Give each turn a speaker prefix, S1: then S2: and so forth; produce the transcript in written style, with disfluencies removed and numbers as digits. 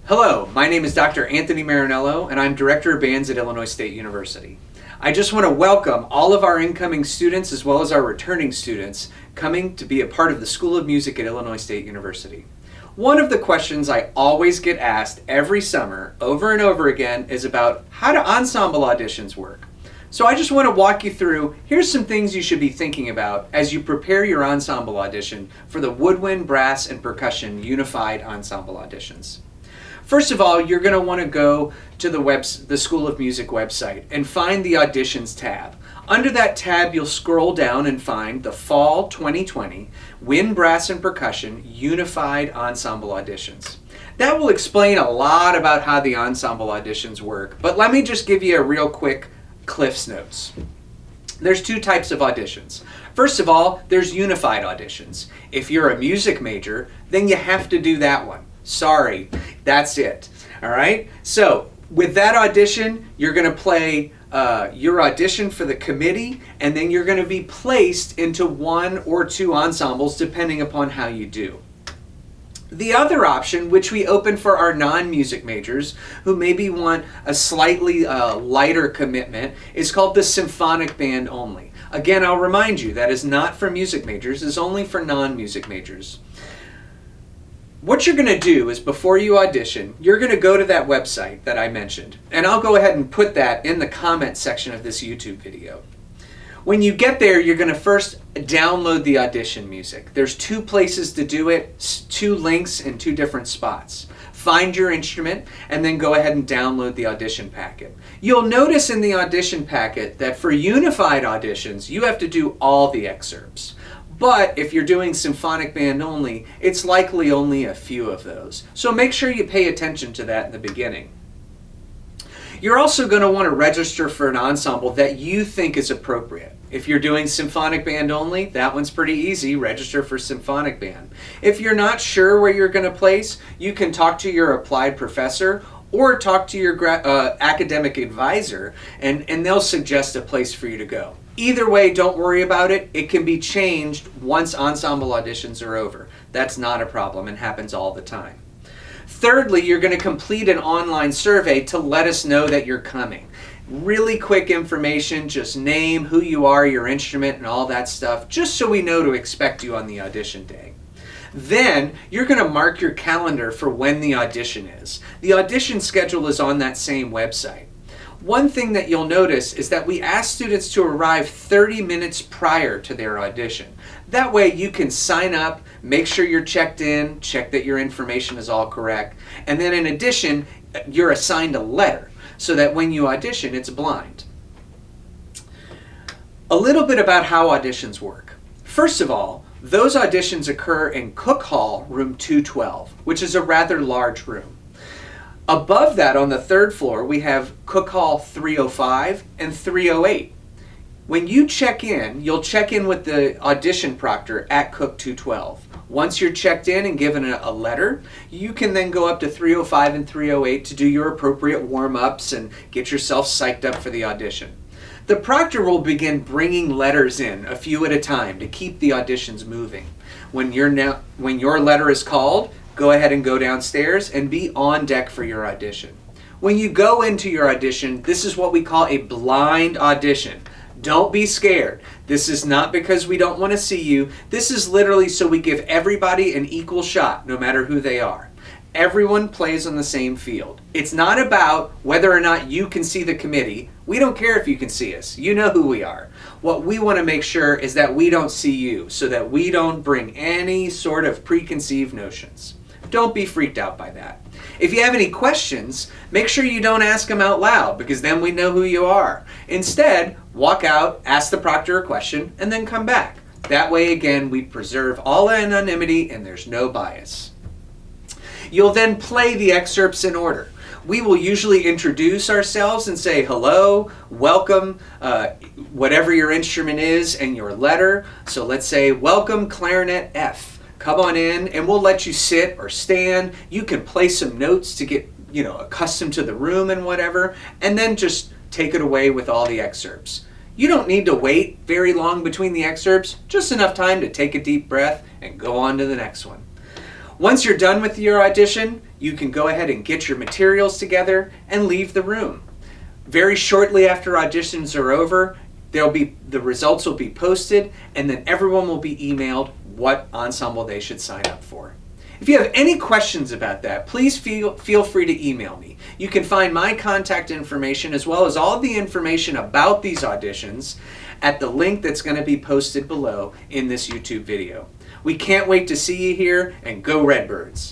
S1: Hello, my name is Dr. Anthony Marinello, and I'm Director of Bands at Illinois State University. I just want to welcome all of our incoming students as well as our returning students coming to be a part of the School of Music at Illinois State University. One of the questions I always get asked every summer, over and over again, is about how do ensemble auditions work? So I just want to walk you through, here's some things you should be thinking about as you prepare your ensemble audition for the Woodwind, Brass, and Percussion Unified Ensemble Auditions. First of all, you're going to want to go to the School of Music website and find the Auditions tab. Under that tab, you'll scroll down and find the Fall 2020 Wind, Brass, and Percussion Unified Ensemble Auditions. That will explain a lot about how the ensemble auditions work, but let me just give you a real quick Cliff's Notes. There's two types of auditions. First of all, there's unified auditions. If you're a music major, then you have to do that one. Sorry, that's it. All right? So with that audition, you're going to play your audition for the committee, and then you're going to be placed into one or two ensembles depending upon how you do. The other option, which we open for our non-music majors who maybe want a slightly lighter commitment, is called the Symphonic Band only. Again, I'll remind you, that is not for music majors, it's only for non-music majors. What you're going to do is before you audition, you're going to go to that website that I mentioned, and I'll go ahead and put that in the comment section of this YouTube video. When you get there, you're going to first download the audition music. There's two places to do it, two links in two different spots. Find your instrument and then go ahead and download the audition packet. You'll notice in the audition packet that for unified auditions, you have to do all the excerpts. But if you're doing symphonic band only, it's likely only a few of those. So make sure you pay attention to that in the beginning. You're also going to want to register for an ensemble that you think is appropriate. If you're doing symphonic band only, that one's pretty easy. Register for symphonic band. If you're not sure where you're going to place, you can talk to your applied professor or talk to your academic advisor, and they'll suggest a place for you to go. Either way, don't worry about it. It can be changed once ensemble auditions are over. That's not a problem and happens all the time. Thirdly, you're going to complete an online survey to let us know that you're coming. Really quick information, just name, who you are, your instrument, and all that stuff, just so we know to expect you on the audition day. Then you're going to mark your calendar for when the audition is. The audition schedule is on that same website. One thing that you'll notice is that we ask students to arrive 30 minutes prior to their audition. That way you can sign up, make sure you're checked in, check that your information is all correct, and then in addition, you're assigned a letter so that when you audition, it's blind. A little bit about how auditions work. First of all, those auditions occur in Cook Hall, room 212, which is a rather large room. Above that, on the third floor, we have Cook Hall 305 and 308. When you check in, you'll check in with the audition proctor at Cook 212. Once you're checked in and given a letter, you can then go up to 305 and 308 to do your appropriate warm-ups and get yourself psyched up for the audition. The proctor will begin bringing letters in a few at a time to keep the auditions moving. When your letter is called, go ahead and go downstairs and be on deck for your audition. When you go into your audition, this is what we call a blind audition. Don't be scared. This is not because we don't want to see you. This is literally so we give everybody an equal shot, no matter who they are. Everyone plays on the same field. It's not about whether or not you can see the committee. We don't care if you can see us. You know who we are. What we want to make sure is that we don't see you, so that we don't bring any sort of preconceived notions. Don't be freaked out by that. If you have any questions, make sure you don't ask them out loud, because then we know who you are. Instead, walk out, ask the proctor a question, and then come back. That way, again, we preserve all anonymity and there's no bias. You'll then play the excerpts in order. We will usually introduce ourselves and say hello, welcome, whatever your instrument is and your letter. So let's say, welcome clarinet F. Come on in and we'll let you sit or stand. You can play some notes to get, accustomed to the room and whatever, and then just take it away with all the excerpts. You don't need to wait very long between the excerpts, just enough time to take a deep breath and go on to the next one. Once you're done with your audition, you can go ahead and get your materials together and leave the room. Very shortly after auditions are over, the results will be posted, and then everyone will be emailed what ensemble they should sign up for. If you have any questions about that, please feel free to email me. You can find my contact information as well as all the information about these auditions at the link that's going to be posted below in this YouTube video. We can't wait to see you here, and go Redbirds!